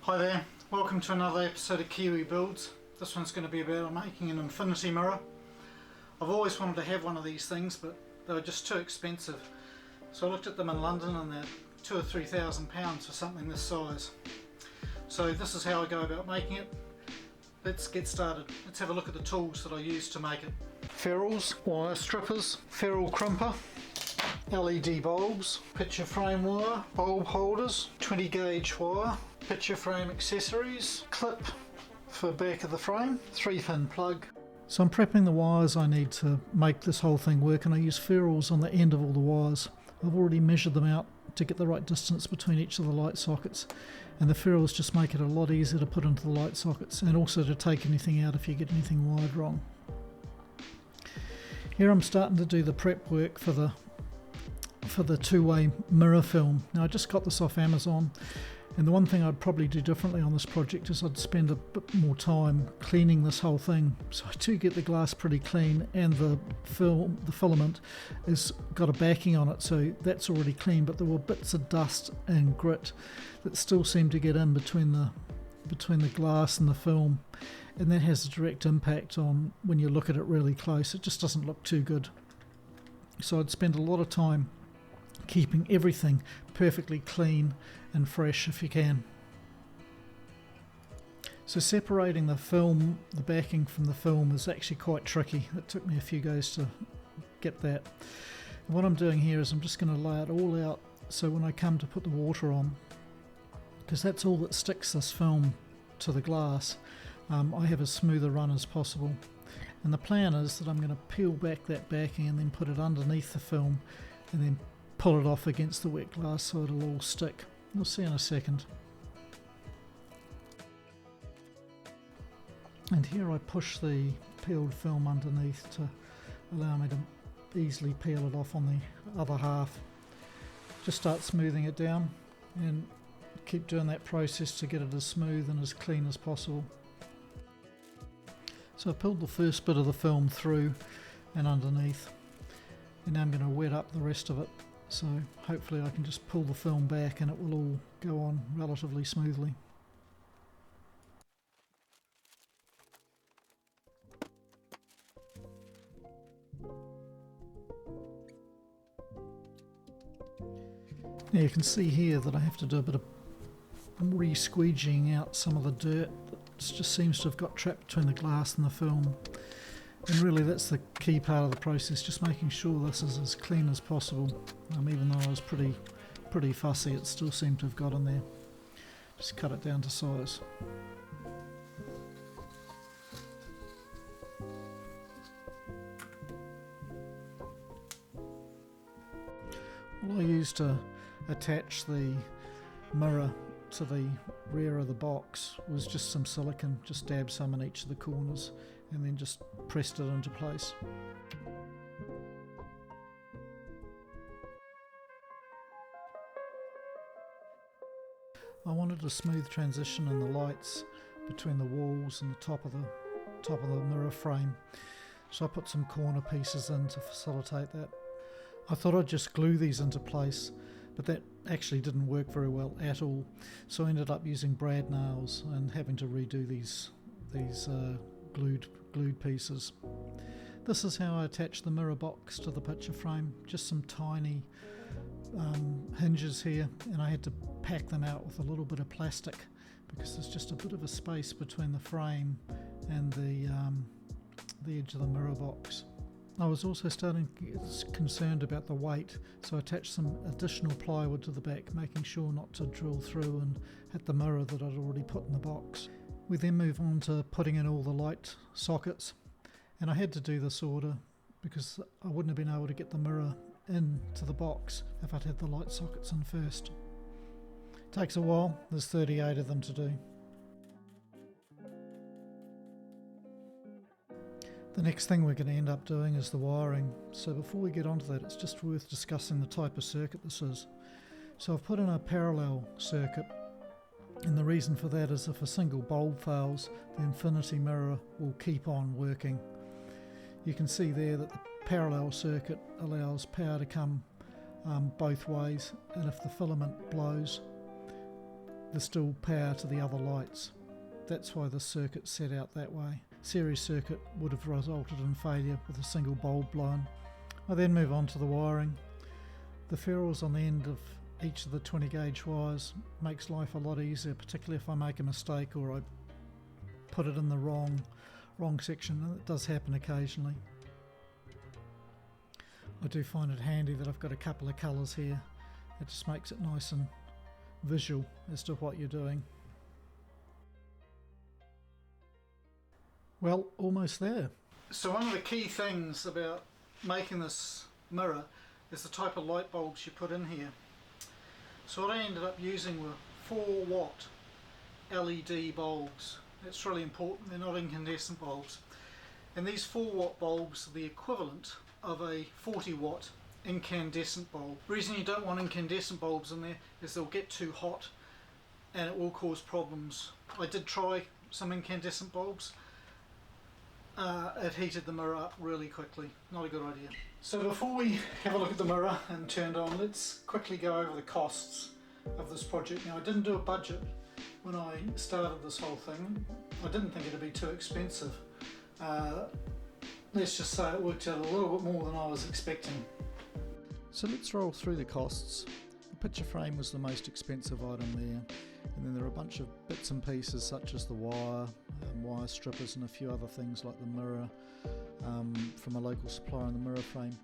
Hi there, welcome to another episode of Kiwi Builds. This one's going to be about making an infinity mirror. I've always wanted to have one of these things, but they were just too expensive. So I looked at them in London and they're £2,000 or £3,000 for something this size. So this is how I go about making it. Let's get started. Let's have a look at the tools that I use to make it. Ferrules, wire strippers, ferrule crimper, LED bulbs, picture frame wire, bulb holders, 20 gauge wire, picture frame accessories, clip for back of the frame, 3-pin plug. So I'm prepping the wires I need to make this whole thing work, and I use ferrules on the end of all the wires. I've already measured them out to get the right distance between each of the light sockets, and the ferrules just make it a lot easier to put into the light sockets and also to take anything out if you get anything wired wrong. Here I'm starting to do the prep work for the two-way mirror film. Now I just got this off Amazon, and the one thing I'd probably do differently on this project is I'd spend a bit more time cleaning this whole thing. So I do get the glass pretty clean, and the filament has got a backing on it, so that's already clean, but there were bits of dust and grit that still seem to get in between the glass and the film, and that has a direct impact on when you look at it really close. It just doesn't look too good. So I'd spend a lot of time keeping everything perfectly clean and fresh if you can. So separating the film, the backing from the film, is actually quite tricky. It took me a few goes to get that. And what I'm doing here is I'm just going to lay it all out, so when I come to put the water on, because that's all that sticks this film to the glass, I have as smooth a run as possible. And the plan is that I'm going to peel back that backing and then put it underneath the film and then pull it off against the wet glass so it'll all stick. You'll see in a second. And here I push the peeled film underneath to allow me to easily peel it off on the other half. Just start smoothing it down and keep doing that process to get it as smooth and as clean as possible. So I pulled the first bit of the film through and underneath, and now I'm going to wet up the rest of it, so hopefully I can just pull the film back and it will all go on relatively smoothly. Now you can see here that I have to do a bit of re-squeegeeing out some of the dirt that just seems to have got trapped between the glass and the film. And really that's the key part of the process, just making sure this is as clean as possible. Even though I was pretty fussy, it still seemed to have got in there. Just cut it down to size. Well, I used to attach the mirror to the rear of the box was just some silicone, just dabbed some in each of the corners and then just pressed it into place. I wanted a smooth transition in the lights between the walls and the top of the mirror frame, so I put some corner pieces in to facilitate that. I thought I'd just glue these into place, but that actually didn't work very well at all, so I ended up using brad nails and having to redo these glued pieces. This is how I attach the mirror box to the picture frame, just some tiny hinges here, and I had to pack them out with a little bit of plastic because there's just a bit of a space between the frame and the edge of the mirror box. I was also starting to get concerned about the weight, so I attached some additional plywood to the back, making sure not to drill through and hit the mirror that I'd already put in the box. We then move on to putting in all the light sockets, and I had to do this order because I wouldn't have been able to get the mirror into the box if I'd had the light sockets in first. It takes a while, there's 38 of them to do. The next thing we're going to end up doing is the wiring, so before we get onto that it's just worth discussing the type of circuit this is. So I've put in a parallel circuit, and the reason for that is if a single bulb fails, the infinity mirror will keep on working. You can see there that the parallel circuit allows power to come both ways, and if the filament blows, there's still power to the other lights. That's why the circuit's set out that way. Series circuit would have resulted in failure with a single bulb blown. I then move on to the wiring. The ferrules on the end of each of the 20 gauge wires makes life a lot easier, particularly if I make a mistake or I put it in the wrong section, and it does happen occasionally. I do find it handy that I've got a couple of colours here. It just makes it nice and visual as to what you're doing. Well, almost there. So one of the key things about making this mirror is the type of light bulbs you put in here. So what I ended up using were 4 watt LED bulbs. It's really important, they're not incandescent bulbs. And these 4 watt bulbs are the equivalent of a 40 watt incandescent bulb. The reason you don't want incandescent bulbs in there is they'll get too hot and it will cause problems. I did try some incandescent bulbs. It heated the mirror up really quickly. Not a good idea. So before we have a look at the mirror and turned on, let's quickly go over the costs of this project. Now, I didn't do a budget when I started this whole thing. I didn't think it'd be too expensive. Let's just say it worked out a little bit more than I was expecting. So let's roll through the costs. The picture frame was the most expensive item there, and then there are a bunch of bits and pieces such as the wire strippers and a few other things like the mirror from a local supplier and the mirror frame.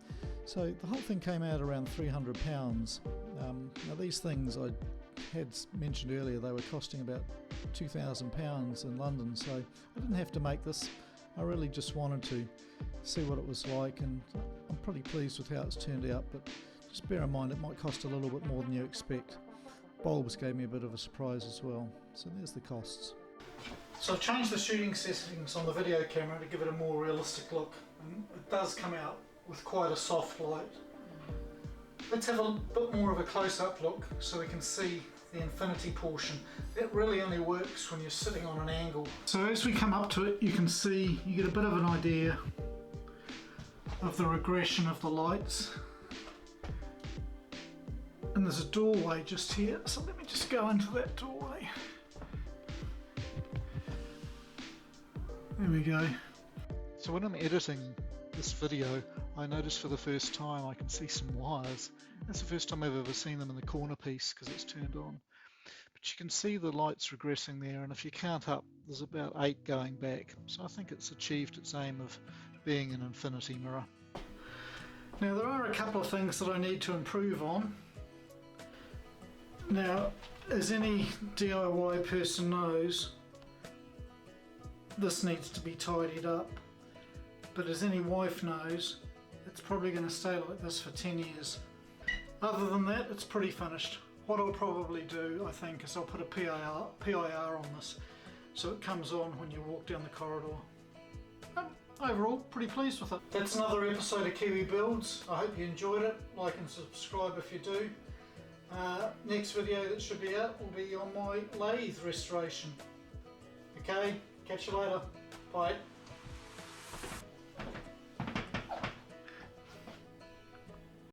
So the whole thing came out around £300. Now these things I had mentioned earlier, they were costing about £2,000 in London, so I didn't have to make this. I really just wanted to see what it was like, and I'm pretty pleased with how it's turned out, but just bear in mind it might cost a little bit more than you expect. Bulbs gave me a bit of a surprise as well. So there's the costs. So I've changed the shooting settings on the video camera to give it a more realistic look, and it does come out with quite a soft light. Let's have a bit more of a close-up look so we can see the infinity portion. It really only works when you're sitting on an angle. So as we come up to it, you can see, you get a bit of an idea of the regression of the lights. And there's a doorway just here, so let me just go into that doorway. There we go. So when I'm editing this video, I noticed for the first time I can see some wires. That's the first time I've ever seen them in the corner piece because it's turned on. But you can see the lights regressing there, and if you count up, there's about 8 going back. So I think it's achieved its aim of being an infinity mirror. Now there are a couple of things that I need to improve on. Now, as any DIY person knows, this needs to be tidied up, but as any wife knows, it's probably going to stay like this for 10 years. Other than that, it's pretty finished. What I'll probably do, I think, is I'll put a PIR on this so it comes on when you walk down the corridor. Overall, pretty pleased with it. That's another episode of Kiwi Builds. I hope you enjoyed it. Like and subscribe if you do. Next video that should be out will be on my lathe restoration. Okay, catch you later. Bye.